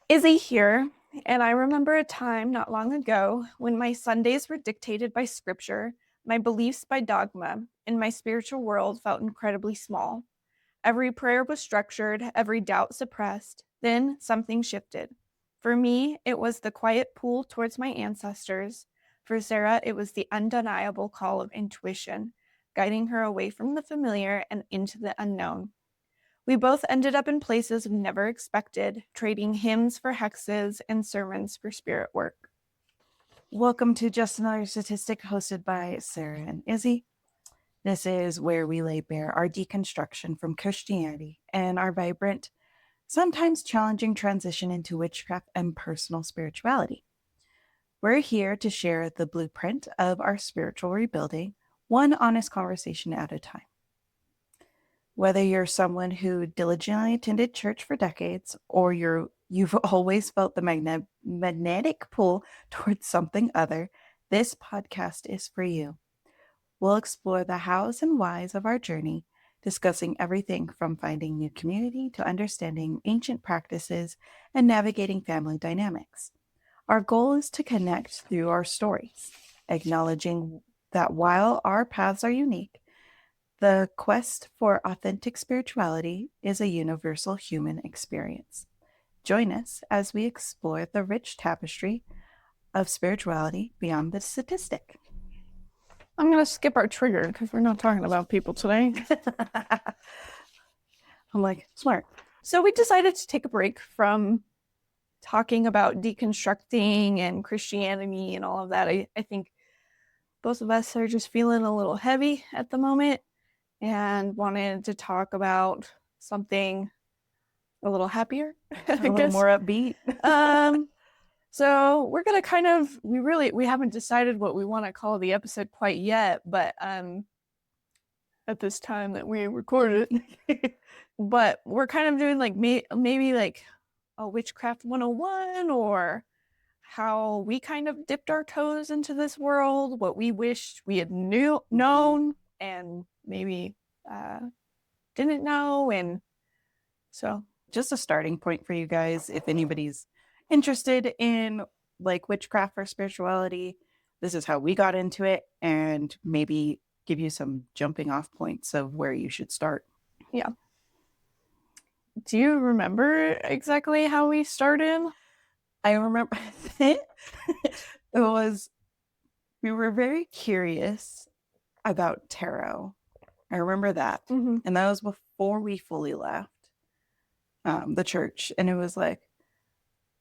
Izzy here, and I remember a time not long ago when my Sundays were dictated by scripture, my beliefs by dogma, and my spiritual world felt incredibly small. Every prayer was structured, every doubt suppressed. Then something shifted. For me, it was the quiet pull towards my ancestors. For Sarah, it was the undeniable call of intuition, guiding her away from the familiar and into the unknown. We both ended up in places we never expected, trading hymns for hexes and sermons for spirit work. Welcome to Just Another Statistic, hosted by Sarah and Izzy. This is where we lay bare our deconstruction from Christianity and our vibrant, sometimes challenging transition into witchcraft and personal spirituality. We're here to share the blueprint of our spiritual rebuilding, one honest conversation at a time. Whether you're someone who diligently attended church for decades, or you've always felt the magnetic pull towards something other, this podcast is for you. We'll explore the hows and whys of our journey, discussing everything from finding new community to understanding ancient practices and navigating family dynamics. Our goal is to connect through our stories, acknowledging that while our paths are unique, the quest for authentic spirituality is a universal human experience. Join us as we explore the rich tapestry of spirituality beyond the statistic. I'm going to skip our trigger because we're not talking about people today. I'm like, smart. So we decided to take a break from talking about deconstructing and Christianity and all of that. I think both of us are just feeling a little heavy at the moment and wanted to talk about something a little happier, A little more upbeat. So we're gonna we haven't decided what we want to call the episode quite yet, but at this time that we recorded it, but we're kind of doing like maybe like a Witchcraft 101, or how we kind of dipped our toes into this world, what we wished we had known and maybe didn't know. And so just a starting point for you guys, if anybody's interested in like witchcraft or spirituality, this is how we got into it, and maybe give you some jumping off points of where you should start. Yeah. Do you remember exactly how we started? I remember we were very curious about tarot. I remember that. Mm-hmm. And that was before we fully left the church. And it was like,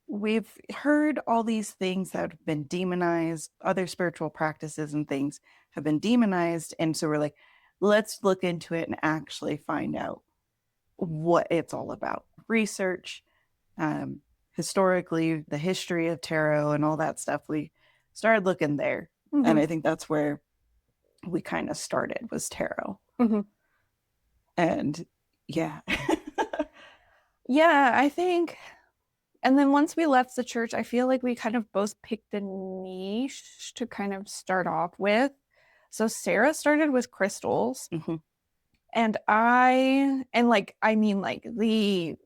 we've heard all these things that have been demonized, other spiritual practices and things have been demonized. And so we're like, let's look into it and actually find out what it's all about. Research, historically, the history of tarot and all that stuff. We started looking there. Mm-hmm. And I think that's where we kind of started, was tarot. Mm-hmm. And yeah. Yeah, I think. And then once we left the church, I feel like we kind of both picked a niche to kind of start off with. So Sarah started with crystals. Mm-hmm. And the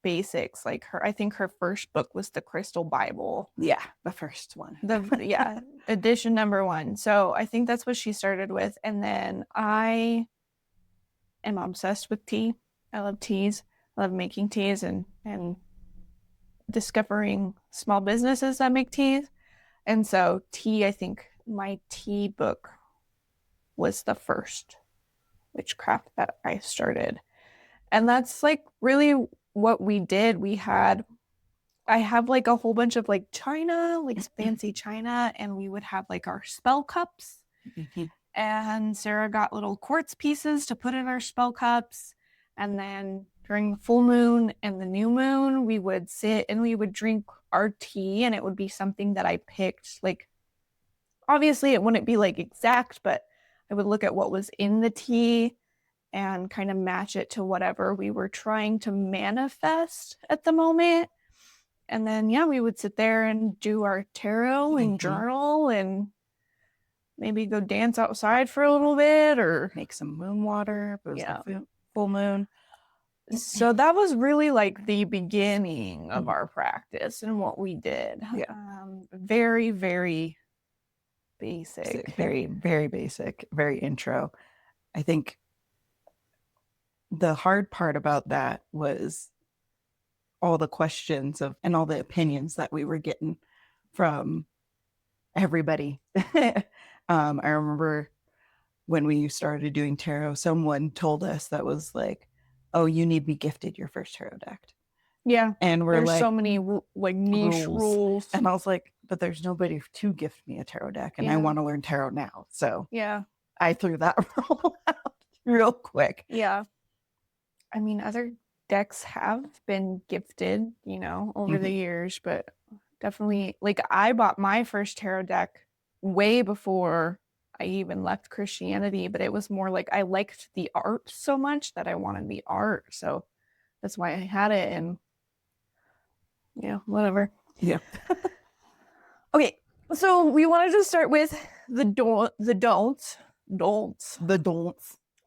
basics, like I think her first book was the Crystal Bible. Yeah, the first one. Edition number 1. So I think that's what she started with. And then I am obsessed with tea. I love teas. I love making teas and discovering small businesses that make teas. And so tea, I think my tea book was the first witchcraft that I started. And that's like really what we did. I have like a whole bunch of like china, like fancy china, and we would have like our spell cups. Mm-hmm. And Sarah got little quartz pieces to put in our spell cups. And then during the full moon and the new moon, we would sit and we would drink our tea, and it would be something that I picked. Like, obviously it wouldn't be like exact, but I would look at what was in the tea and kind of match it to whatever we were trying to manifest at the moment. And then, yeah, we would sit there and do our tarot and journal, and maybe go dance outside for a little bit or make some moon water. It was yeah. like full moon. So that was really like the beginning of our practice and what we did. Yeah. Very, very basic. Very, very basic, very intro. I think the hard part about that was all the questions of and all the opinions that we were getting from everybody. I remember when we started doing tarot, someone told us that was like, oh, you need to be gifted your first tarot deck. Yeah. And we're there's like, so many like niche rules. And I was like, but there's nobody to gift me a tarot deck, and I want to learn tarot now. So yeah, I threw that rule out real quick. Yeah. I mean, other decks have been gifted, you know, over the years, but definitely, like, I bought my first tarot deck way before I even left Christianity, but it was more like I liked the art so much that I wanted the art. So that's why I had it. And yeah, whatever. Yeah. Okay. So we wanted to start with the don'ts,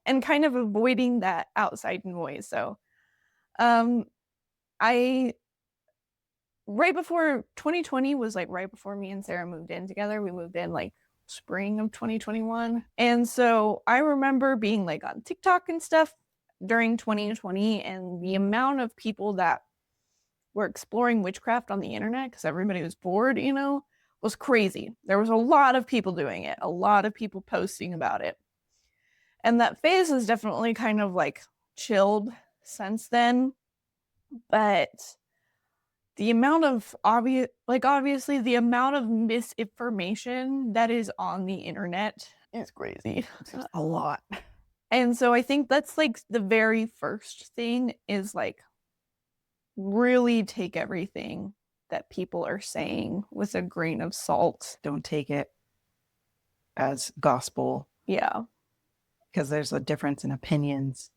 and kind of avoiding that outside noise. So I right before 2020 was like right before me and Sarah moved in together. We moved in like spring of 2021. And so I remember being like on TikTok and stuff during 2020, and the amount of people that were exploring witchcraft on the internet because everybody was bored, you know, was crazy. There was a lot of people doing it, a lot of people posting about it. And that phase has definitely kind of like chilled since then. But the amount of obviously the amount of misinformation that is on the internet is crazy. A lot. And so I think that's like the very first thing is like really take everything that people are saying with a grain of salt. Don't take it as gospel. Yeah. Because there's a difference in opinions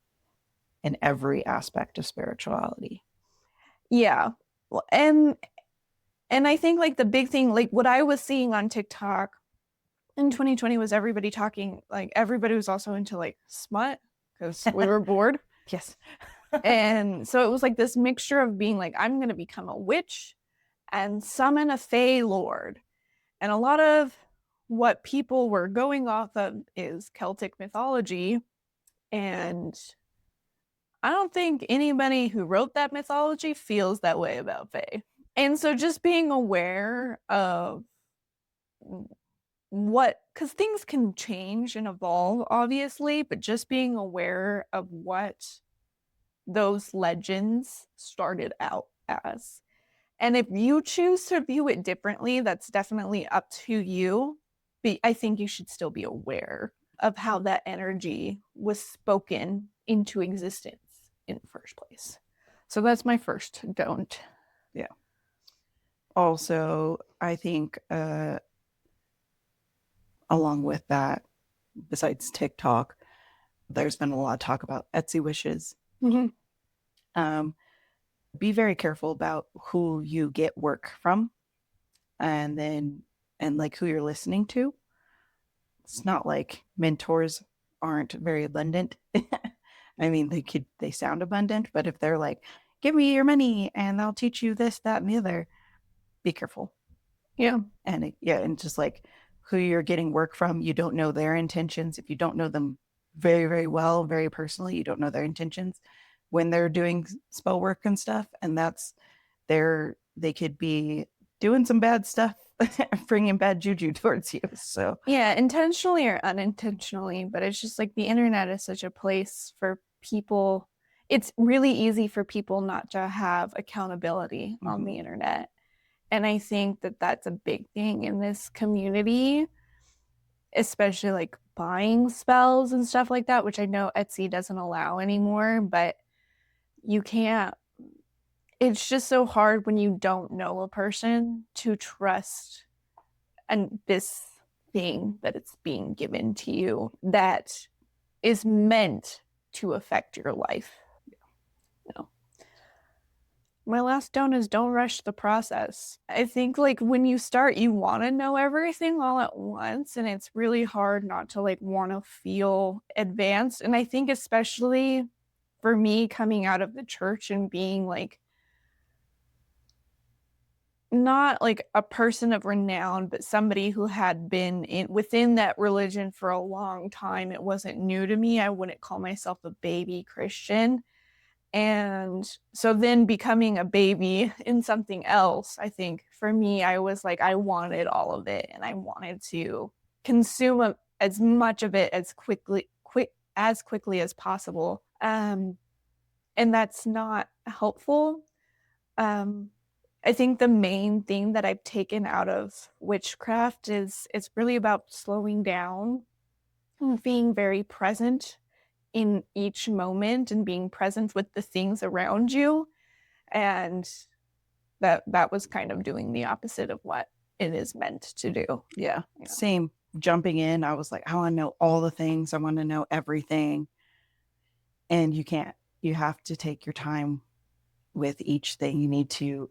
in every aspect of spirituality. Yeah. And I think like the big thing, like what I was seeing on TikTok in 2020 was everybody talking, like everybody was also into like smut because we were bored. Yes. And so it was like this mixture of being like, I'm going to become a witch and summon a fae lord. And a lot of what people were going off of is Celtic mythology. And I don't think anybody who wrote that mythology feels that way about fae. And so just being aware of what, because things can change and evolve, obviously, but just being aware of what those legends started out as. And if you choose to view it differently, that's definitely up to you. But I think you should still be aware of how that energy was spoken into existence in the first place. So that's my first don't. Yeah. Also, I think along with that, besides TikTok, there's been a lot of talk about Etsy wishes. Be very careful about who you get work from and like who you're listening to. It's not like mentors aren't very abundant. I mean, they sound abundant, but if they're like, give me your money and I'll teach you this, that, and the other, be careful. Yeah. And just like who you're getting work from, you don't know their intentions. If you don't know them very, very well, very personally, you don't know their intentions when they're doing spell work and stuff. And they could be doing some bad stuff, bringing bad juju towards you. So yeah, intentionally or unintentionally, but it's just like the internet is such a place for people. It's really easy for people not to have accountability on the internet. And I think that that's a big thing in this community, especially like buying spells and stuff like that, which I know Etsy doesn't allow anymore, but you can't. It's just so hard when you don't know a person to trust and this thing that it's being given to you that is meant to affect your life. My last don't is don't rush the process. I think like when you start, you want to know everything all at once, and it's really hard not to like want to feel advanced. And I think especially for me coming out of the church and being like not like a person of renown, but somebody who had been within that religion for a long time. It wasn't new to me. I wouldn't call myself a baby Christian. And so then becoming a baby in something else, I think for me, I was like, I wanted all of it and I wanted to consume as much of it as quickly as possible. And that's not helpful. I think the main thing that I've taken out of witchcraft is it's really about slowing down and being very present in each moment and being present with the things around you. And that was kind of doing the opposite of what it is meant to do. Yeah. Same. Jumping in, I was like, I want to know all the things. I want to know everything. And you can't. You have to take your time with each thing. You need to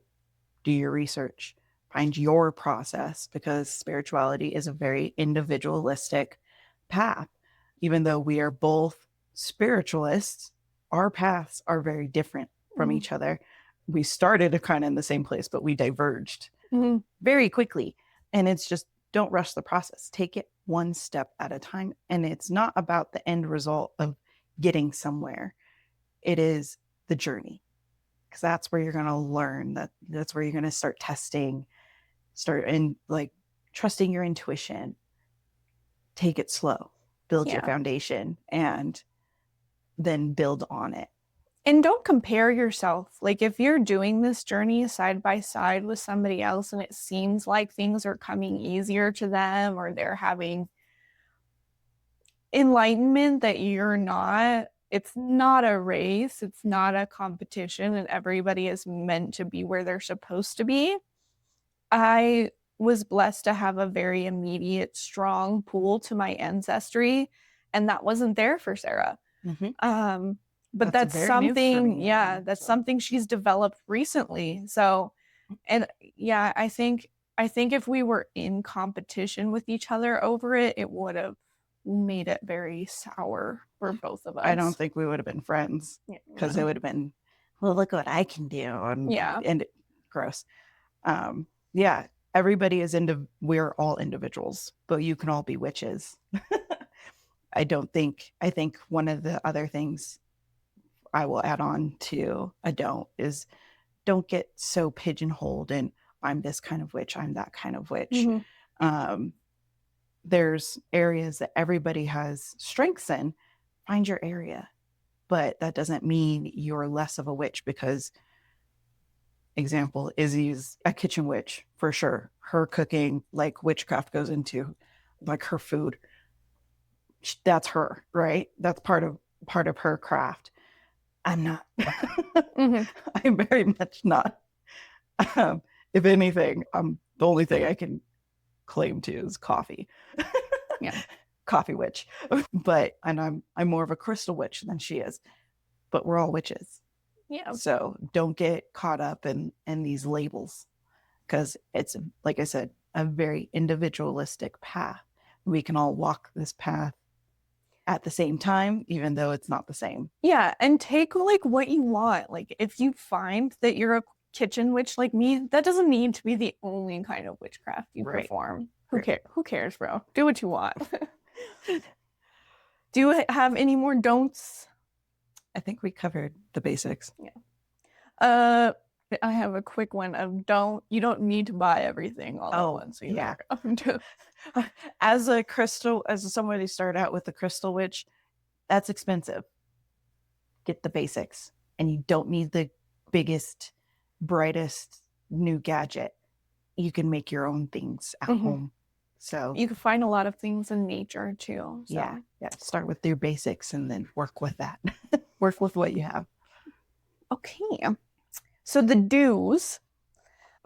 do your research, find your process, because spirituality is a very individualistic path. Even though we are both spiritualists, our paths are very different from each other. We started kind of in the same place, but we diverged very quickly. And it's just, don't rush the process. Take it one step at a time. And it's not about the end result of getting somewhere. It is the journey. Because that's where you're going to learn. That's where you're going to start testing, and like trusting your intuition. Take it slow, build your foundation, and then build on it. And don't compare yourself. Like if you're doing this journey side by side with somebody else and it seems like things are coming easier to them or they're having enlightenment that you're not, it's not a race, it's not a competition, and everybody is meant to be where they're supposed to be. I was blessed to have a very immediate, strong pull to my ancestry, and that wasn't there for Sarah. But that's something, that's something she's developed recently. So, and yeah, I think if we were in competition with each other over it, it would have made it very sour for both of us. I don't think we would have been friends because it would have been, well, look what I can do. And gross. Everybody is we're all individuals, but you can all be witches. I think one of the other things I will add on to is don't get so pigeonholed in I'm this kind of witch, I'm that kind of witch. There's areas that everybody has strengths in. Find your area. But that doesn't mean you're less of a witch because, example, Izzy's a kitchen witch for sure. Her cooking, like witchcraft goes into like her food. That's her, right? That's part of her craft. I'm not. I'm very much not. If anything, the only thing I can claim to is coffee. Coffee witch. But I'm more of a crystal witch than she is. But we're all witches. So don't get caught up in these labels because it's, like I said, a very individualistic path. We can all walk this path at the same time, even though it's not the same. Yeah, and take like what you want. Like if you find that you're a kitchen witch like me, that doesn't need to be the only kind of witchcraft you perform. Who cares, bro? Do what you want. Do you have any more don'ts? I think we covered the basics. I have a quick one of you don't need to buy everything all at once. As somebody started out with the crystal witch, that's expensive. Get the basics. And you don't need the biggest, brightest new gadget. You can make your own things at home. So you can find a lot of things in nature too. So. Yeah. Start with your basics and then work with that. Work with what you have. Okay. So the do's,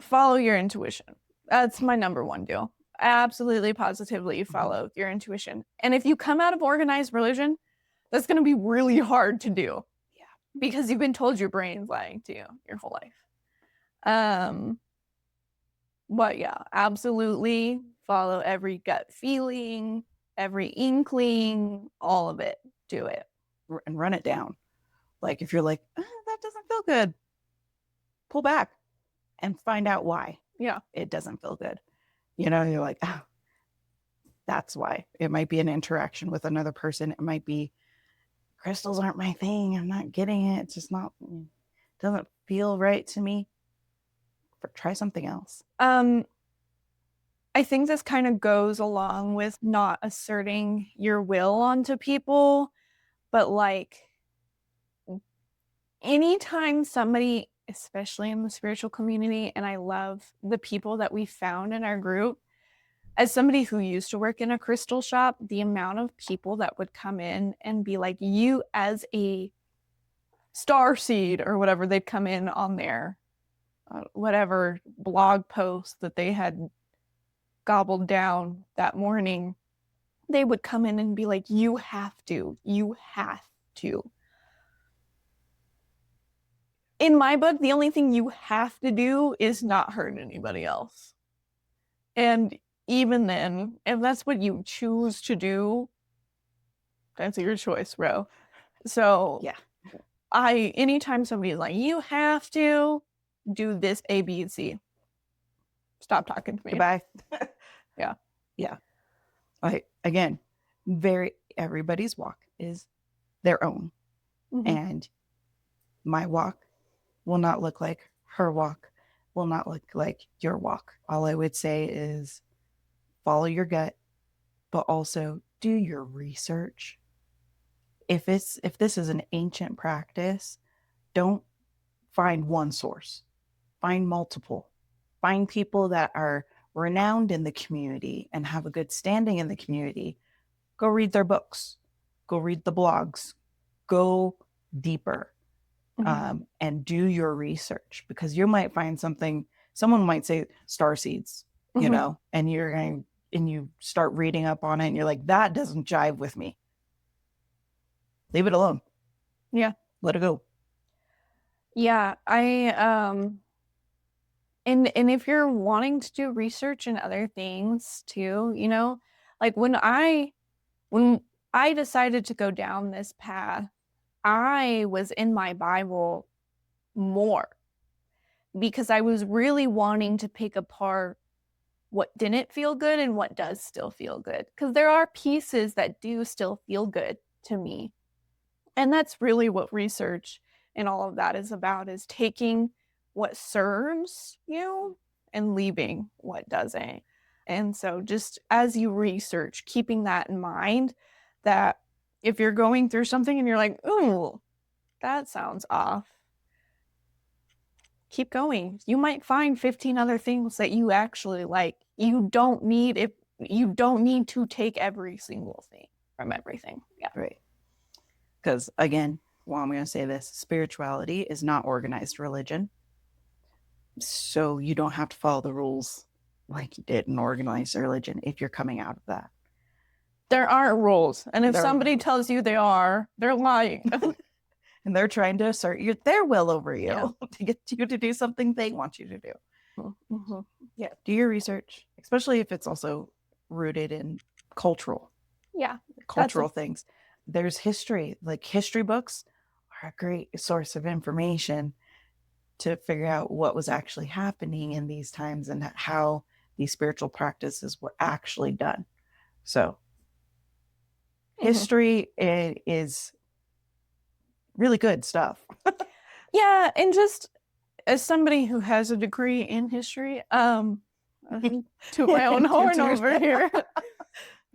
follow your intuition. That's my number one do. Absolutely, positively follow your intuition. And if you come out of organized religion, that's going to be really hard to do. Because you've been told your brain's lying to you your whole life. But yeah, absolutely follow every gut feeling, every inkling, all of it. Do it. And run it down. Like if you're like, that doesn't feel good, pull back and find out why Yeah. it doesn't feel good. You know, you're like, oh, that's why. It might be an interaction with another person. It might be crystals aren't my thing. I'm not getting it. It's just not, doesn't feel right to me. Try something else. I think this kind of goes along with not asserting your will onto people, but like anytime somebody, especially in the spiritual community, and I love the people that we found in our group, as somebody who used to work in a crystal shop, the amount of people that would come in and be like, you as a star seed or whatever, they'd come in on their whatever blog post that they had gobbled down that morning. They would come in and be like, you have to. In my book, the only thing you have to do is not hurt anybody else. And even then, if that's what you choose to do, that's your choice, bro. So yeah, anytime somebody's like, you have to do this A, B, and C, stop talking to me. Goodbye. Yeah. Again, everybody's walk is their own. Mm-hmm. And my walk will not look like her walk, will not look like your walk. All I would say is follow your gut, but also do your research. If this is an ancient practice, don't find one source. Find multiple. Find people that are renowned in the community and have a good standing in the community. Go read their books. Go read the blogs. Go deeper. And do your research, because you might find something. Someone might say star seeds, you know, and you start reading up on it and you're like, that doesn't jive with me. Leave it alone. Yeah. Let it go. Yeah. And if you're wanting to do research and other things too, you know, like when I decided to go down this path, I was in my Bible more because I was really wanting to pick apart what didn't feel good and what does still feel good. Because there are pieces that do still feel good to me. And that's really what research and all of that is about, is taking what serves you and leaving what doesn't. And so just as you research, keeping that in mind, that if you're going through something and you're like, ooh, that sounds off, keep going. You might find 15 other things that you actually like. You don't need to take every single thing from everything. Yeah. Right. Because again, well, I'm going to say this, spirituality is not organized religion. So you don't have to follow the rules like you did in organized religion if you're coming out of that. There aren't rules. And if somebody tells you they are, they're lying. And they're trying to assert their will over you to get you to do something they want you to do. Mm-hmm. Yeah. Do your research, especially if it's also rooted in cultural things. There's history, like history books are a great source of information to figure out what was actually happening in these times and how these spiritual practices were actually done. So history is really good stuff. Yeah, and just as somebody who has a degree in history, to my own horn over here,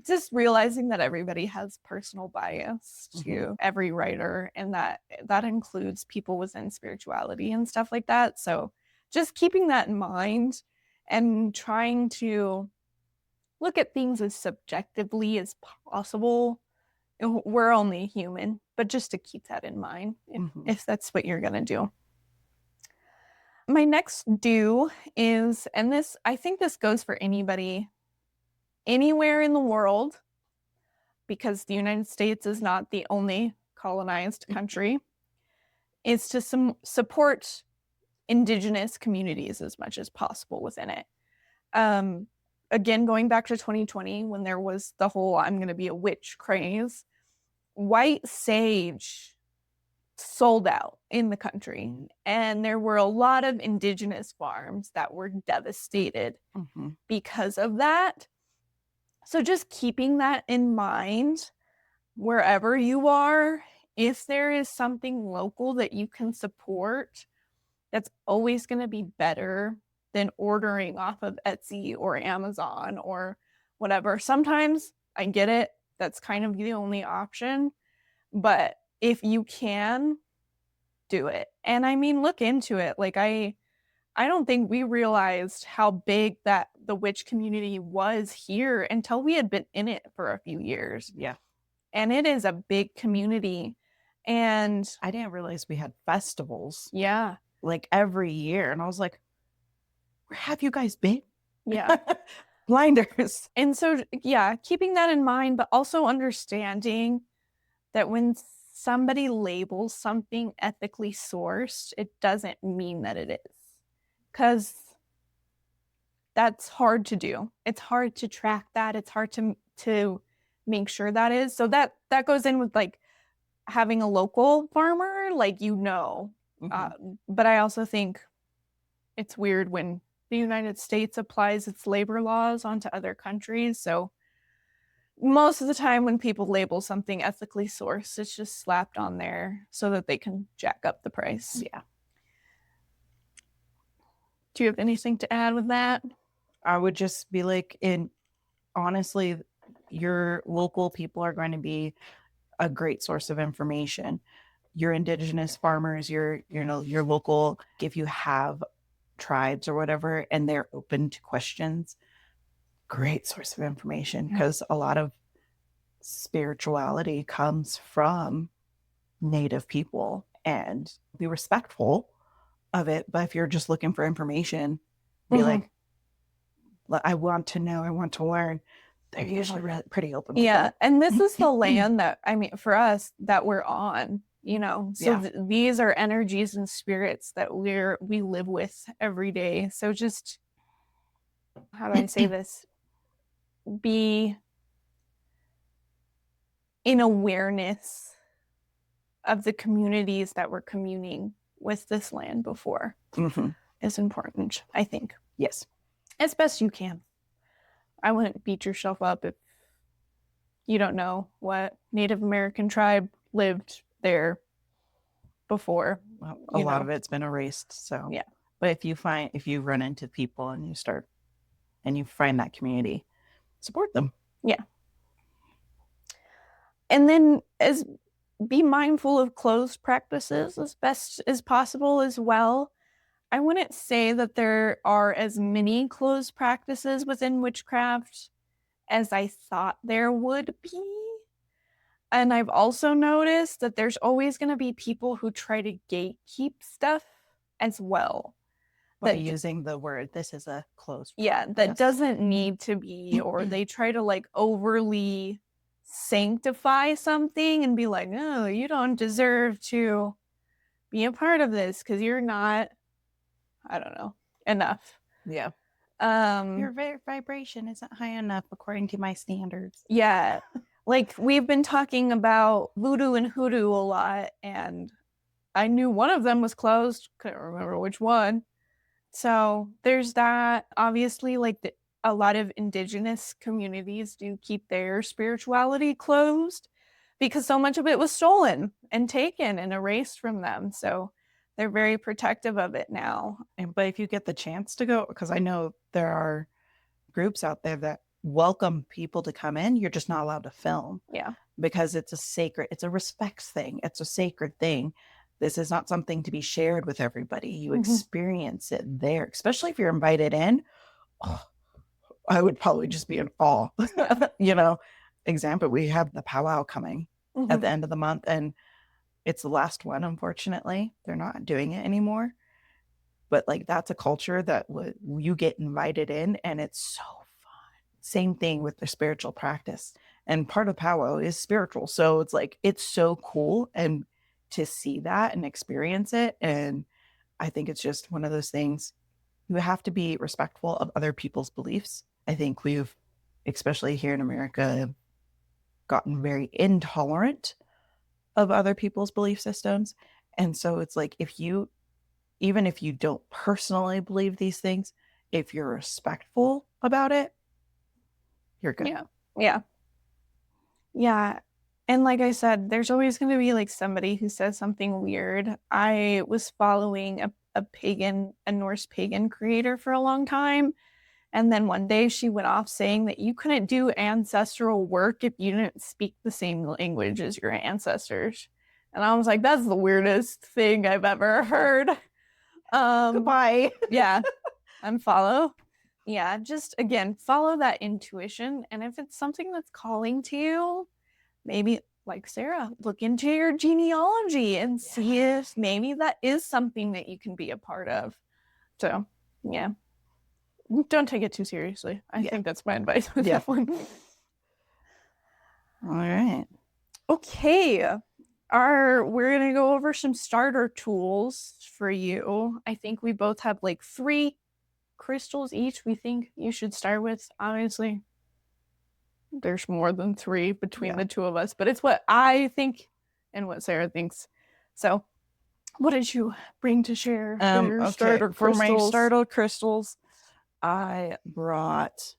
just realizing that everybody has personal bias to every writer, and that includes people within spirituality and stuff like that. So just keeping that in mind and trying to look at things as subjectively as possible. We're only human, but just to keep that in mind if that's what you're going to do. My next do is, and I think this goes for anybody anywhere in the world, because the United States is not the only colonized country, is to support Indigenous communities as much as possible within it. Again, going back to 2020 when there was the whole I'm going to be a witch craze, white sage sold out in the country. And there were a lot of Indigenous farms that were devastated because of that. So just keeping that in mind wherever you are, if there is something local that you can support, that's always going to be better than ordering off of Etsy or Amazon or whatever. Sometimes I get it. That's kind of the only option. But if you can, do it. And I mean, look into it. Like I don't think we realized how big that the witch community was here until we had been in it for a few years. Yeah. And it is a big community. And I didn't realize we had festivals. Yeah. Like every year. And I was like, where have you guys been? Yeah. Blinders. And so, yeah, keeping that in mind, but also understanding that when somebody labels something ethically sourced, it doesn't mean that it is. Because that's hard to do. It's hard to track that. It's hard to make sure that is. So that goes in with like having a local farmer, like, but I also think it's weird when the United States applies its labor laws onto other countries. So most of the time when people label something ethically sourced, it's just slapped on there so that they can jack up the price. Yeah. Do you have anything to add with that? I would just be like, honestly, your local people are going to be a great source of information. Your Indigenous farmers, your local, if you have tribes or whatever, and they're open to questions, great source of information, because a lot of spirituality comes from Native people, and be respectful of it. But if you're just looking for information, be like, I want to know, I want to learn. They're usually pretty open. Yeah. And this is the land that, I mean, for us, that we're on, so these are energies and spirits that we live with every day. So just, how do I say this? Be in awareness of the communities that we're communing with this land before is important, I think. Yes. As best you can. I wouldn't beat yourself up if you don't know what Native American tribe lived there before. Well, a lot of it's been erased. So yeah. But if you run into people and you find that community, support them. Yeah. And then be mindful of closed practices as best as possible as well. I wouldn't say that there are as many closed practices within witchcraft as I thought there would be. And I've also noticed that there's always going to be people who try to gatekeep stuff as well. By using the word, this is a closed practice. Yeah, that doesn't need to be, or they try to like overly sanctify something and be like, no, you don't deserve to be a part of this because you're not, I don't know, enough. Yeah. Your vibration isn't high enough according to my standards. Yeah. Like we've been talking about voodoo and hoodoo a lot, and I knew one of them was closed. Couldn't remember which one. So there's that. Obviously, like a lot of Indigenous communities do keep their spirituality closed because so much of it was stolen and taken and erased from them. So they're very protective of it now. But if you get the chance to go, because I know there are groups out there that welcome people to come in, you're just not allowed to film. Yeah. Because it's a respects thing. It's a sacred thing. This is not something to be shared with everybody. You experience it there, especially if you're invited in. Oh, I would probably just be in awe. Example, we have the powwow coming at the end of the month, and it's the last one, unfortunately. They're not doing it anymore. But like that's a culture that you get invited in, and it's so fun. Same thing with the spiritual practice. And part of powwow is spiritual. So it's so cool and to see that and experience it. And I think it's just one of those things. You have to be respectful of other people's beliefs. I think we've, especially here in America, gotten very intolerant of other people's belief systems. And so it's like, even if you don't personally believe these things, if you're respectful about it, you're good. Yeah. And like I said, there's always going to be like somebody who says something weird. I was following a Norse pagan creator for a long time. And then one day she went off saying that you couldn't do ancestral work if you didn't speak the same language as your ancestors. And I was like, that's the weirdest thing I've ever heard. Goodbye. Yeah. Unfollow. Yeah, just again, follow that intuition. And if it's something that's calling to you, maybe like Sarah, look into your genealogy and see if maybe that is something that you can be a part of. So, yeah. Don't take it too seriously. I think that's my advice with that one. All right. Okay. We're gonna go over some starter tools for you. I think we both have like 3 crystals each we think you should start with. Obviously, there's more than 3 between the two of us, but it's what I think and what Sarah thinks. So, what did you bring to share for your starter crystals? For my starter crystals, I brought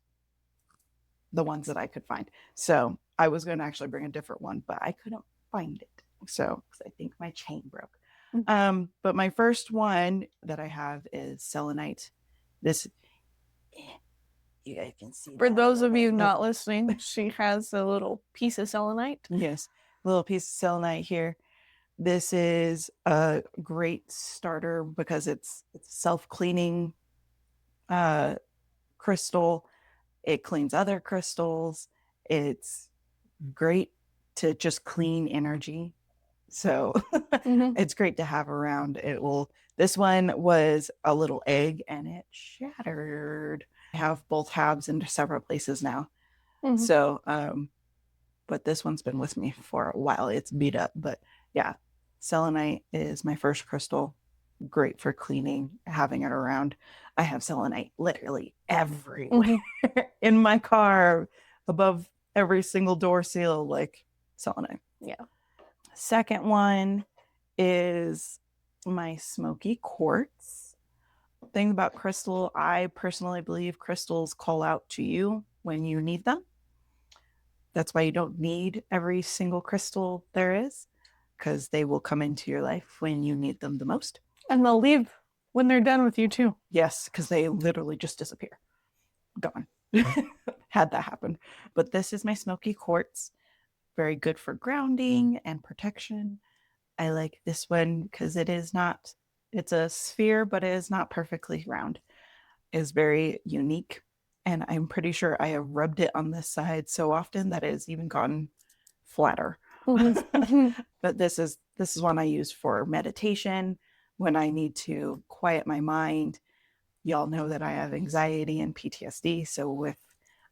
the ones that I could find. So I was going to actually bring a different one, but I couldn't find it. So I think my chain broke. But my first one that I have is selenite. This, you guys can see. For those of you not listening, she has a little piece of selenite. Yes, a little piece of selenite here. This is a great starter because it's self-cleaning crystal. It cleans other crystals. It's great to just clean energy. So it's great to have around. This one was a little egg and it shattered. I have both halves into several places now. So, but this one's been with me for a while. It's beat up, but yeah, selenite is my first crystal. Great for cleaning, having it around. I have selenite literally everywhere in my car, above every single door seal, like selenite. Yeah. Second one is my Smokey quartz. Thing about crystal, I personally believe crystals call out to you when you need them. That's why you don't need every single crystal there is, because they will come into your life when you need them the most. And they'll leave when they're done with you too. Yes, because they literally just disappear. Gone. Had that happen. But this is my Smokey quartz. Very good for grounding and protection. I like this one because it's a sphere, but it is not perfectly round. It is very unique. And I'm pretty sure I have rubbed it on this side so often that it has even gotten flatter. But this is one I use for meditation when I need to quiet my mind. Y'all know that I have anxiety and PTSD. So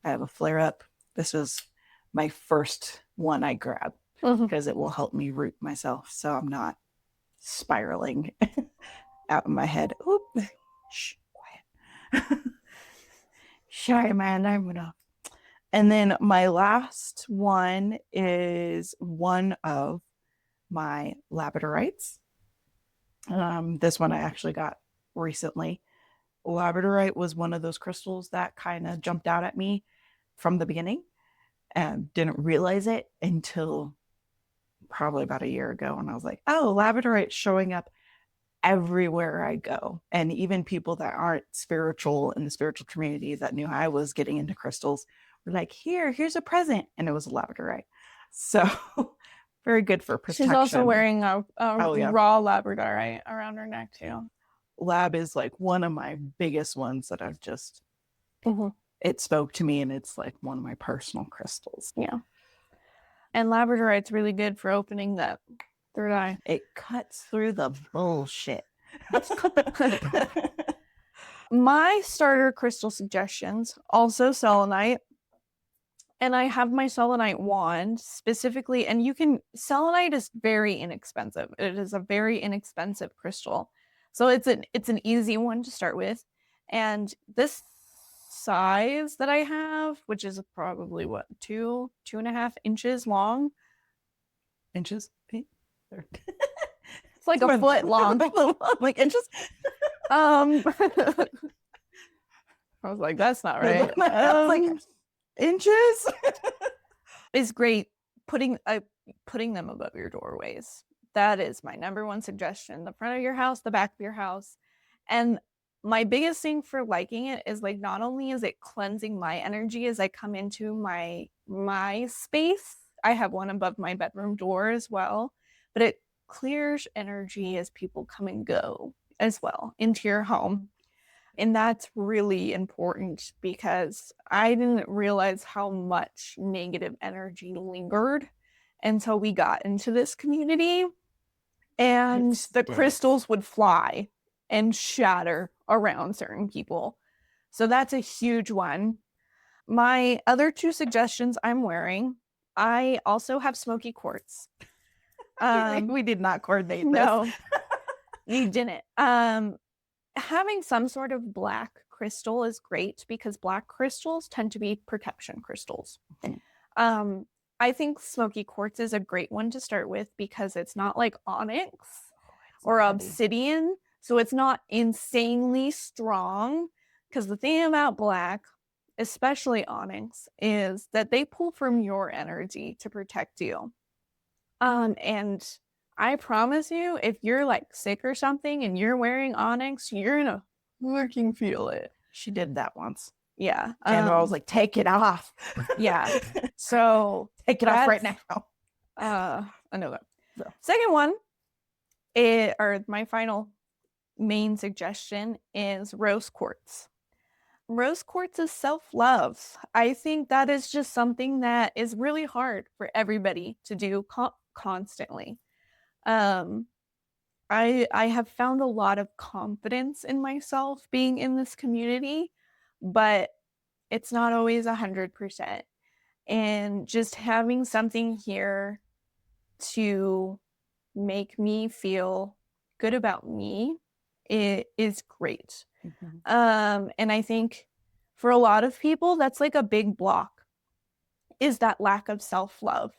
I have a flare up, this was my first one I grabbed because it will help me root myself so I'm not spiraling out in my head. Oop. Shh, quiet. Sorry, my alarm went off. And then my last one is one of my labradorites. This one I actually got recently. Labradorite was one of those crystals that kind of jumped out at me from the beginning and didn't realize it until probably about a year ago. And I was like, oh, labradorite's showing up everywhere I go. And even people that aren't spiritual in the spiritual community that knew I was getting into crystals were like, here's a present. And it was a labradorite. So very good for protection. She's also wearing a raw labradorite around her neck too. Lab is like one of my biggest ones that I've just, it spoke to me, and it's like one of my personal crystals. Yeah. And labradorite's really good for opening that third eye. It cuts through the bullshit. My starter crystal suggestions, also selenite. And I have my selenite wand specifically, and selenite is very inexpensive. It is a very inexpensive crystal. So it's an easy one to start with. And this size that I have, which is probably what, 2.5 inches long. Inches? Feet? It's like a foot long. Like inches? I was like, that's not right. Like inches? Is great putting them above your doorways. That is my number one suggestion. The front of your house, the back of your house. And my biggest thing for liking it is like not only is it cleansing my energy as I come into my space, I have one above my bedroom door as well, but it clears energy as people come and go as well into your home. And that's really important because I didn't realize how much negative energy lingered until we got into this community, and the crystals would fly and shatter around certain people. So that's a huge one. My other two suggestions I'm wearing, I also have Smokey Quartz. We did not coordinate this. No, you didn't. Having some sort of black crystal is great because black crystals tend to be protection crystals. I think Smoky Quartz is a great one to start with because it's not like onyx or obsidian, so it's not insanely strong. Because the thing about black, especially onyx, is that they pull from your energy to protect you. And I promise you, if you're like sick or something and you're wearing onyx, you're gonna fucking feel it. She did that once. Yeah. And I was like, take it off. Yeah. So take it off right now. I know that. So. Second one, or my final main suggestion is rose quartz. Rose quartz is self-love. I think that is just something that is really hard for everybody to do constantly. I have found a lot of confidence in myself being in this community, but it's not always 100%. And just having something here to make me feel good about me is great. And I think for a lot of people, that's like a big block, is that lack of self-love.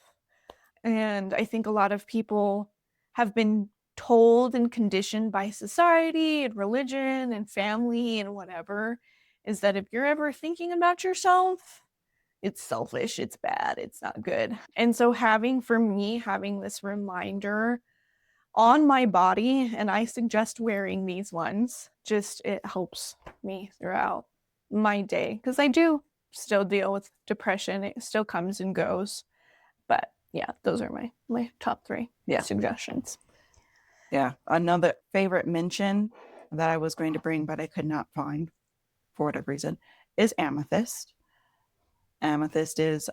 And I think a lot of people have been told and conditioned by society and religion and family and whatever, is that if you're ever thinking about yourself, it's selfish, it's bad, it's not good. And so having this reminder on my body, and I suggest wearing these ones, just it helps me throughout my day, because I do still deal with depression. It still comes and goes. But yeah, those are my top three suggestions. Yeah. Another favorite mention that I was going to bring, but I could not find for whatever reason, is amethyst. Amethyst is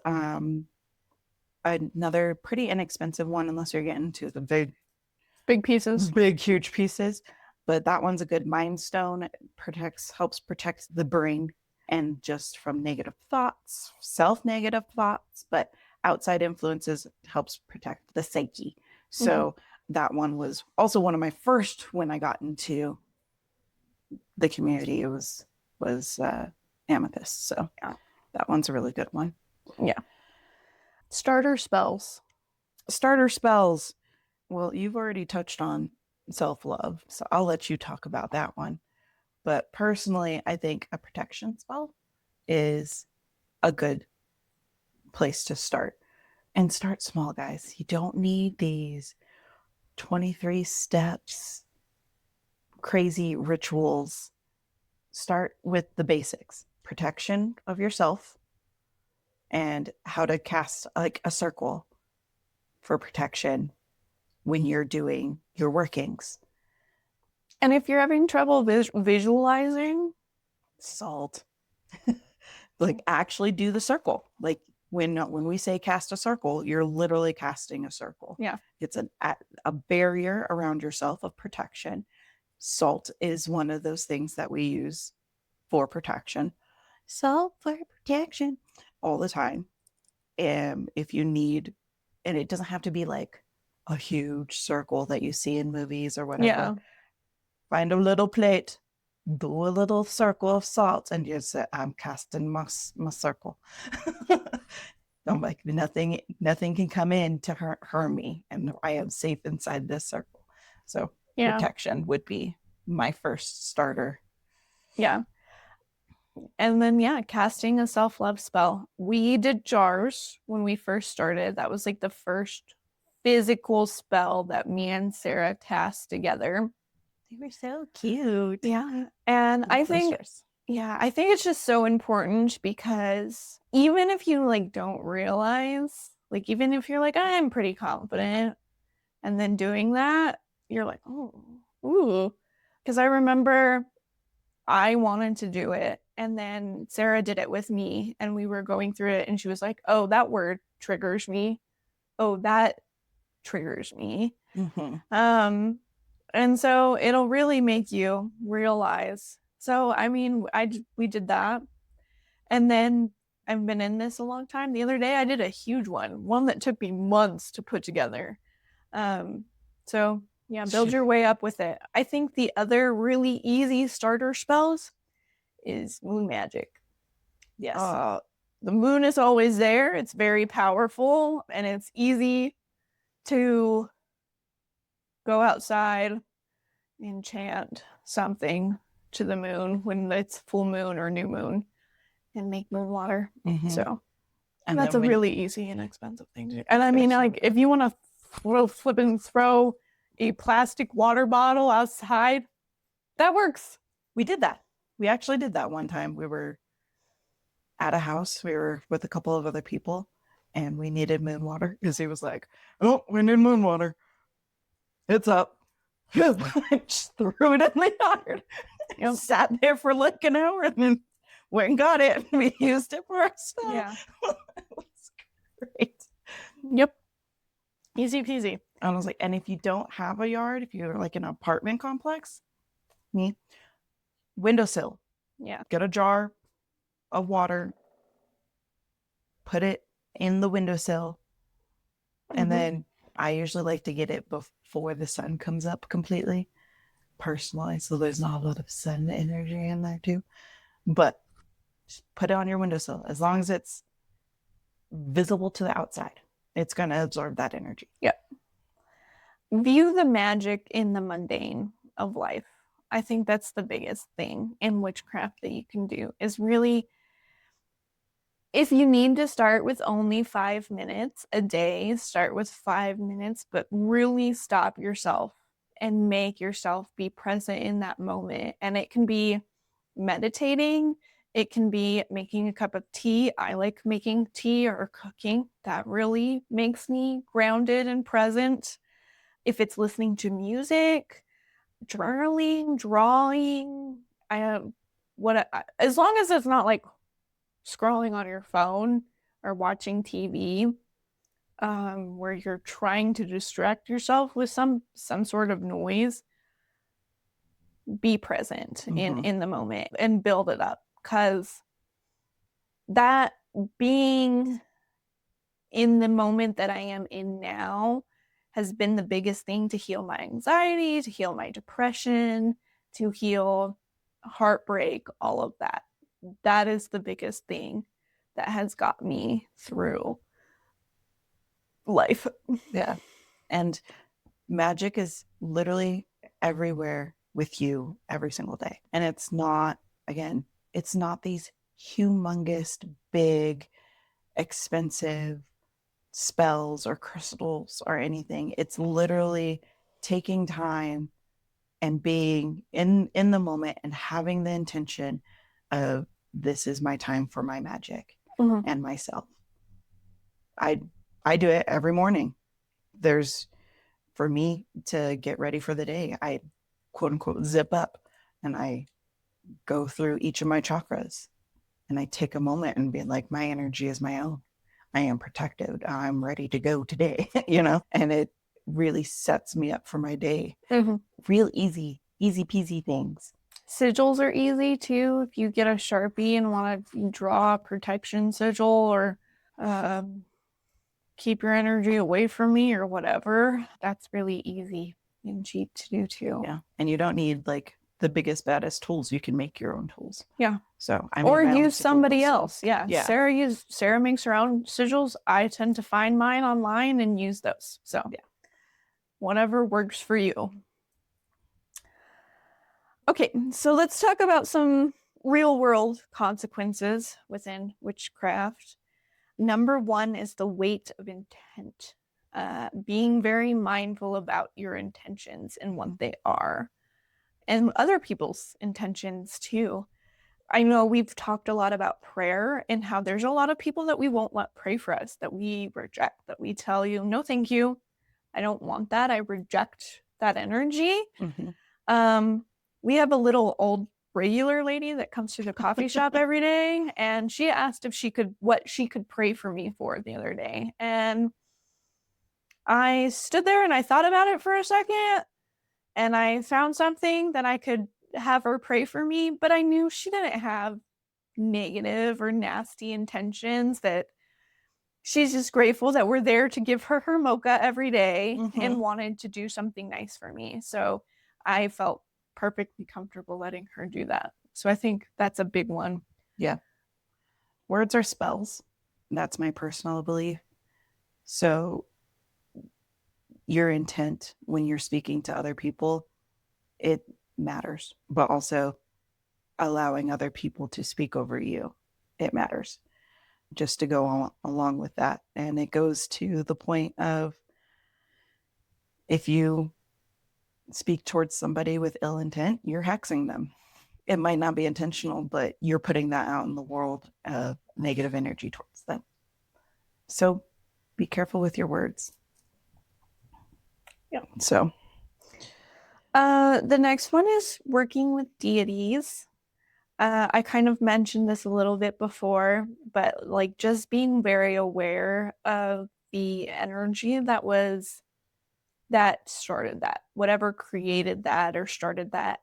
another pretty inexpensive one, unless you're getting to the big pieces, huge pieces. But that one's a good mind stone. It helps protect the brain, and just from negative thoughts, self-negative thoughts, but outside influences, helps protect the psyche. So that one was also one of my first when I got into the community. It was amethyst. So yeah, that one's a really good one. Yeah. Starter spells. Well, you've already touched on self-love, so I'll let you talk about that one. But personally, I think a protection spell is a good place to start. And start small, guys. You don't need these 23 steps, crazy rituals. Start with the basics. Protection of yourself and how to cast like a circle for protection when you're doing your workings. And if you're having trouble visualizing, salt. Like actually do the circle. Like when we say cast a circle, you're literally casting a circle. Yeah. It's a barrier around yourself of protection. Salt is one of those things that we use for protection. Salt for protection all the time. If you need, and it doesn't have to be like a huge circle that you see in movies or whatever. Yeah. find a little plate, do a little circle of salt, and you say, I'm casting my circle. Don't like nothing can come in to harm me, and I am safe inside this circle. So protection would be my first starter. Yeah. And then, casting a self-love spell. We did jars when we first started. That was like the first physical spell that me and Sarah cast together. They were so cute. Yeah. And I think it's just so important, because even if you like don't realize, like even if you're like, I'm pretty confident, and then doing that, you're like, oh, ooh. Because I remember I wanted to do it, and then Sarah did it with me, and we were going through it, and she was like, oh, that word triggers me. Oh, that triggers me. Mm-hmm. And so it'll really make you realize. So, I mean, we did that. And then I've been in this a long time. The other day I did a huge one that took me months to put together. So yeah, build your way up with it. I think the other really easy starter spells is moon magic. Yes. The moon is always there. It's very powerful, and it's easy to go outside and chant something to the moon when it's full moon or new moon and make moon water. Mm-hmm. So and that's a really easy and inexpensive thing to do. And I mean, like, if you want to throw a plastic water bottle outside, that works. We did that. We actually did that one time. We were at a house. We were with a couple of other people, and we needed moon water because he was like, oh, we need moon water. It's up. Just threw it in the yard. Yep. Sat there for like an hour, and then went and got it. We used it for our stuff. Yeah. It was great. Yep. Easy peasy. And I was like, and if you don't have a yard, if you're like an apartment complex, windowsill. Yeah. Get a jar of water, put it in the windowsill, and then I usually like to get it before the sun comes up completely, personally, so there's not a lot of sun energy in there too. But just put it on your windowsill. As long as it's visible to the outside, it's going to absorb that energy. Yep. View the magic in the mundane of life. I think that's the biggest thing in witchcraft that you can do, is really, if you need to start with only 5 minutes a day, start with 5 minutes, but really stop yourself and make yourself be present in that moment. And it can be meditating. It can be making a cup of tea. I like making tea or cooking. That really makes me grounded and present. If it's listening to music, journaling, drawing, as long as it's not like scrolling on your phone or watching TV, where you're trying to distract yourself with some sort of noise, be present in the moment and build it up, because that being in the moment that I am in now has been the biggest thing to heal my anxiety, to heal my depression, to heal heartbreak, all of that. That is the biggest thing that has got me through life. Yeah. And magic is literally everywhere with you every single day. And it's not, again, it's not these humongous, big, expensive spells or crystals or anything. It's literally taking time and being in the moment and having the intention of, this is my time for my magic and myself. I do it every morning. There's, for me to get ready for the day, I quote unquote zip up and I go through each of my chakras and I take a moment and be like, my energy is my own. I am protected. I'm ready to go today, and it really sets me up for my day. Real easy peasy things. Sigils are easy too. If you get a Sharpie and want to draw a protection sigil, or keep your energy away from me or whatever, that's really easy. and cheap to do too. Yeah. And you don't need like the biggest, baddest tools. You can make your own tools. Yeah. So I or made my own use somebody sigils, so- else. Yeah. Sarah makes her own sigils. I tend to find mine online and use those. So Yeah. whatever works for you. Okay, so let's talk about some real world consequences within witchcraft. Number one is the weight of intent. Being very mindful about your intentions and what they are, and other people's intentions too. I know we've talked a lot about prayer and how there's a lot of people that we won't let pray for us, that we reject, that we tell you, no, thank you. I don't want that. I reject that energy. We have a little old regular lady that comes to the coffee shop every day, and she asked if what she could pray for me for the other day. And I stood there and I thought about it for a second, and I found something that I could have her pray for me, but I knew she didn't have negative or nasty intentions, that she's just grateful that we're there to give her mocha every day and wanted to do something nice for me. So I felt perfectly comfortable letting her do that. So I think that's a big one. Yeah. Words are spells. That's my personal belief. So your intent when you're speaking to other people, it matters, but also allowing other people to speak over you, it matters. Just to go along with that. And it goes to the point of if you speak towards somebody with ill intent, you're hexing them. It might not be intentional, but you're putting that out in the world of negative energy towards them. So be careful with your words. Yeah. So the next one is working with deities. I kind of mentioned this a little bit before, but like just being very aware of the energy that started that, whatever created that or started that.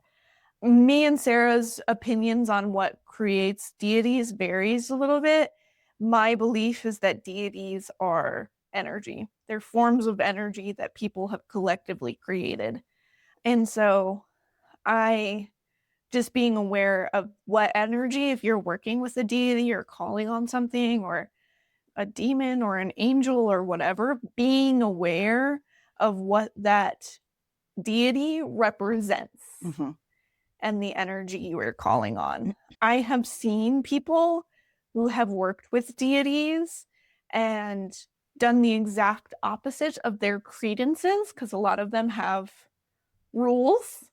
Me and Sarah's opinions on what creates deities varies a little bit. My belief is that deities are energy. They're forms of energy that people have collectively created. And so I just being aware of what energy, if you're working with a deity or calling on something or a demon or an angel or whatever, being aware of what that deity represents and the energy you are calling on. I have seen people who have worked with deities and done the exact opposite of their credences, because a lot of them have rules,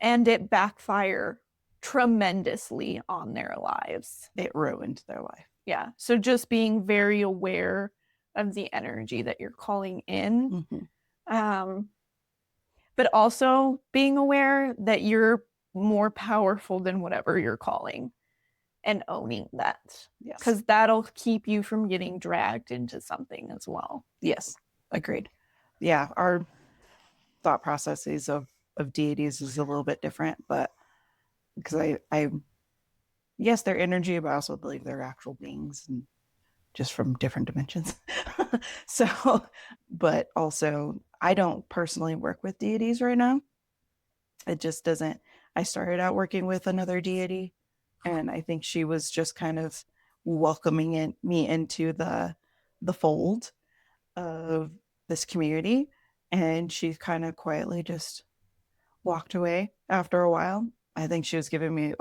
and it backfire tremendously on their lives. it ruined their life. Yeah. So just being very aware of the energy that you're calling in. But also being aware that you're more powerful than whatever you're calling and owning that. Yes. Because that'll keep you from getting dragged into something as well. Yes. Agreed. Yeah. Our thought processes of deities is a little bit different, but because I yes, they're energy, but I also believe they're actual beings and just from different dimensions. So, but also I don't personally work with deities right now. It just doesn't. I started out working with another deity, and I think she was just kind of welcoming me into the fold of this community, and she kind of quietly just walked away after a while. I think she was giving me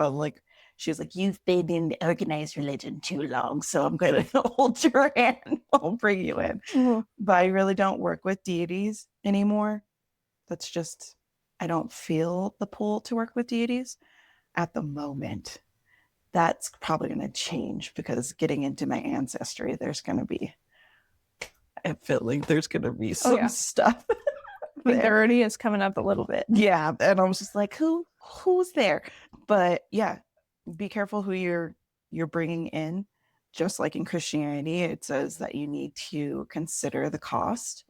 she was like, you've been in the organized religion too long, so I'm going to hold your hand. I'll bring you in. But I really don't work with deities anymore. That's just, I don't feel the pull to work with deities at the moment. That's probably going to change because getting into my ancestry, there's going to be, I feel like there's going to be some stuff. I think there already is coming up a little bit. Yeah. And I was just like, who's there? But yeah, be careful who you're bringing in. Just like in Christianity, it says that you need to consider the cost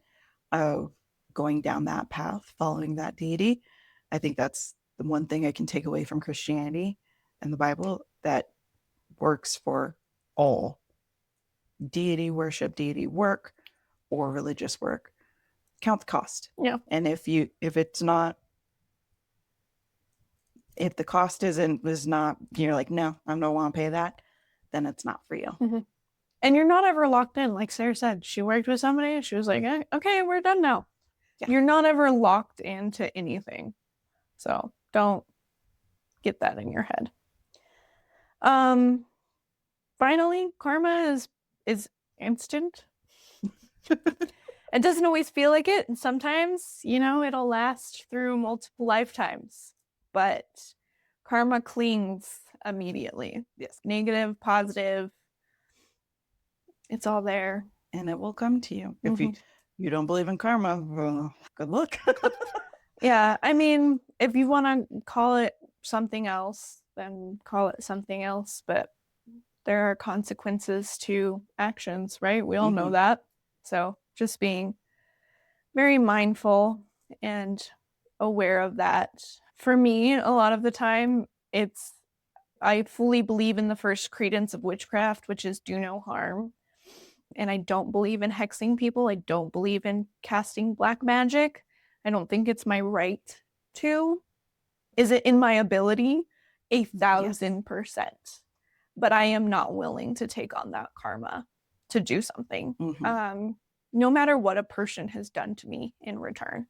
of going down that path, following that deity. I think that's the one thing I can take away from Christianity and the Bible that works for all deity worship, deity work, or religious work. count the cost. Yeah. And if it's not, if the cost is not, you're like, no, I don't want to pay that, then it's not for you. Mm-hmm. And you're not ever locked in. Like Sarah said, she worked with somebody and she was like, okay, we're done now. Yeah. You're not ever locked into anything. So don't get that in your head. Finally, karma is instant. It doesn't always feel like it. And sometimes, it'll last through multiple lifetimes. But karma clings immediately. Yes. Negative, positive. It's all there. And it will come to you. If you don't believe in karma, well, good luck. Yeah. I mean, if you want to call it something else, then call it something else. But there are consequences to actions, right? We all know that. So just being very mindful and aware of that. For me, a lot of the time, I fully believe in the first credence of witchcraft, which is do no harm. And I don't believe in hexing people. I don't believe in casting black magic. I don't think it's my right to. Is it in my ability? 1,000%. But I am not willing to take on that karma to do something. No matter what a person has done to me in return.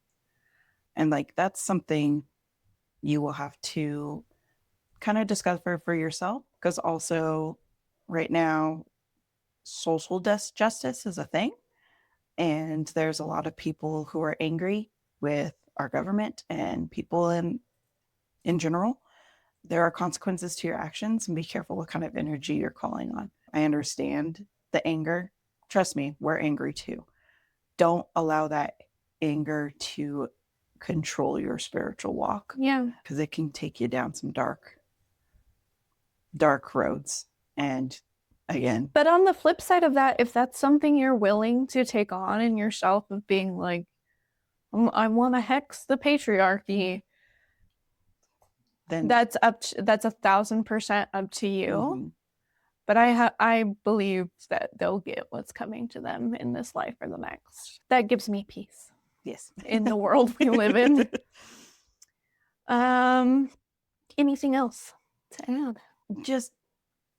And that's something you will have to kind of discover for yourself, because also right now social justice is a thing, and there's a lot of people who are angry with our government and people in general. There are consequences to your actions, and be careful what kind of energy you're calling on. I understand the anger. Trust me, we're angry too. Don't allow that anger to control your spiritual walk. Yeah. Because it can take you down some dark roads. And again. But on the flip side of that, if that's something you're willing to take on in yourself, of being like, I want to hex the patriarchy, then that's 1,000% up to you. But I believe that they'll get what's coming to them in this life or the next. That gives me peace. Yes. In the world we live in. Anything else to add? Just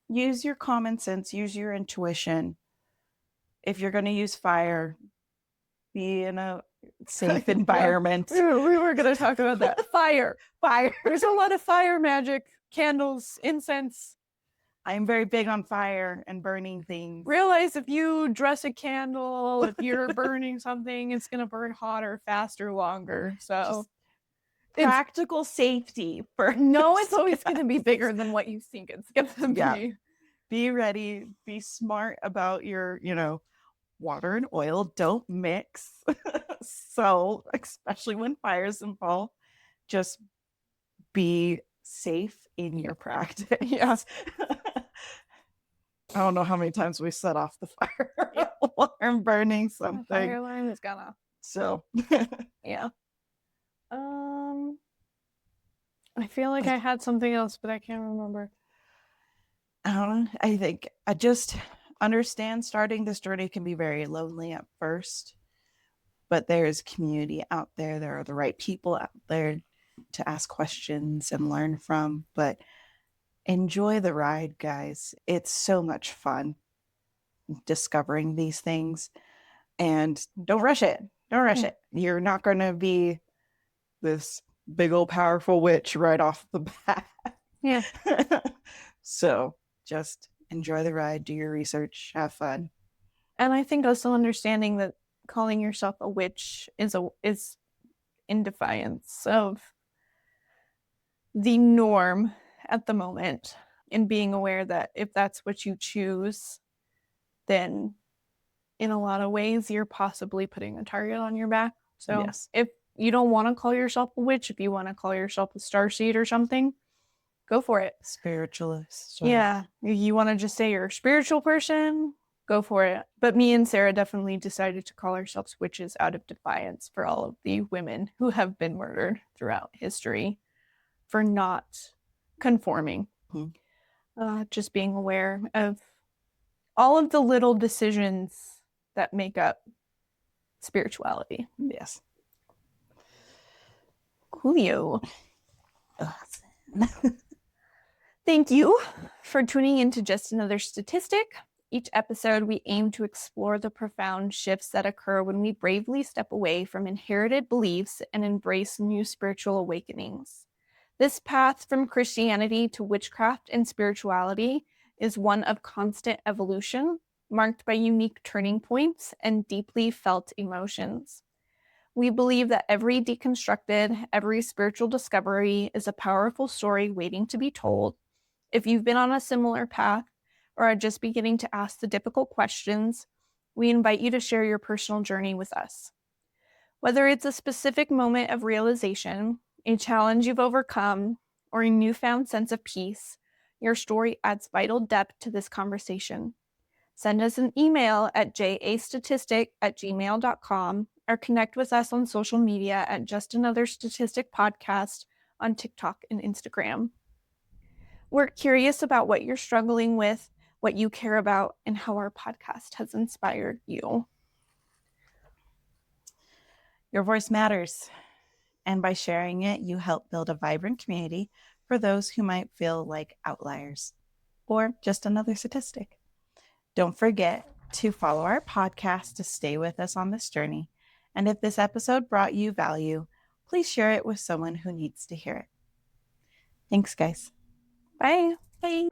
use your common sense, use your intuition. If you're going to use fire, be in a safe environment. We were going to talk about that. Fire. There's a lot of fire magic, candles, incense. I'm very big on fire and burning things. Realize if you dress a candle, if you're burning something, it's going to burn hotter, faster, longer. So practical safety first. No, it's always going to be bigger than what you think it's going to be. Yeah. Be ready. Be smart about your, water and oil. Don't mix. So, especially when fire's involved, just be safe in your practice. Yes. I don't know how many times we set off the fire alarm burning something. The fire alarm is gonna. So, yeah. I feel like I had something else, but I can't remember. I don't know. I think I just understand starting this journey can be very lonely at first, but there's community out there. There are the right people out there to ask questions and learn from. But enjoy the ride, guys. It's so much fun discovering these things. And don't rush it. You're not going to be this big old powerful witch right off the bat. Yeah. So just enjoy the ride, do your research, have fun. And I think also understanding that calling yourself a witch is in defiance of the norm at the moment, and being aware that if that's what you choose, then in a lot of ways you're possibly putting a target on your back. So yes. If you don't want to call yourself a witch, if you want to call yourself a starseed or something, go for it. Spiritualist. Yeah. You want to just say you're a spiritual person, go for it. But me and Sarah definitely decided to call ourselves witches out of defiance for all of the women who have been murdered throughout history for not conforming. Just being aware of all of the little decisions that make up spirituality. Yes. Coolio. Awesome. Thank you for tuning into Just Another Statistic. Each episode, we aim to explore the profound shifts that occur when we bravely step away from inherited beliefs and embrace new spiritual awakenings. This path from Christianity to witchcraft and spirituality is one of constant evolution, marked by unique turning points and deeply felt emotions. We believe that every deconstructed, every spiritual discovery is a powerful story waiting to be told. If you've been on a similar path or are just beginning to ask the difficult questions, we invite you to share your personal journey with us. Whether it's a specific moment of realization, a challenge you've overcome, or a newfound sense of peace, your story adds vital depth to this conversation. Send us an email at jastatistic@gmail.com or connect with us on social media at Just Another Statistic Podcast on TikTok and Instagram. We're curious about what you're struggling with, what you care about, and how our podcast has inspired you. Your voice matters. And by sharing it, you help build a vibrant community for those who might feel like outliers or just another statistic. Don't forget to follow our podcast to stay with us on this journey. And if this episode brought you value, please share it with someone who needs to hear it. Thanks, guys. Bye. Bye.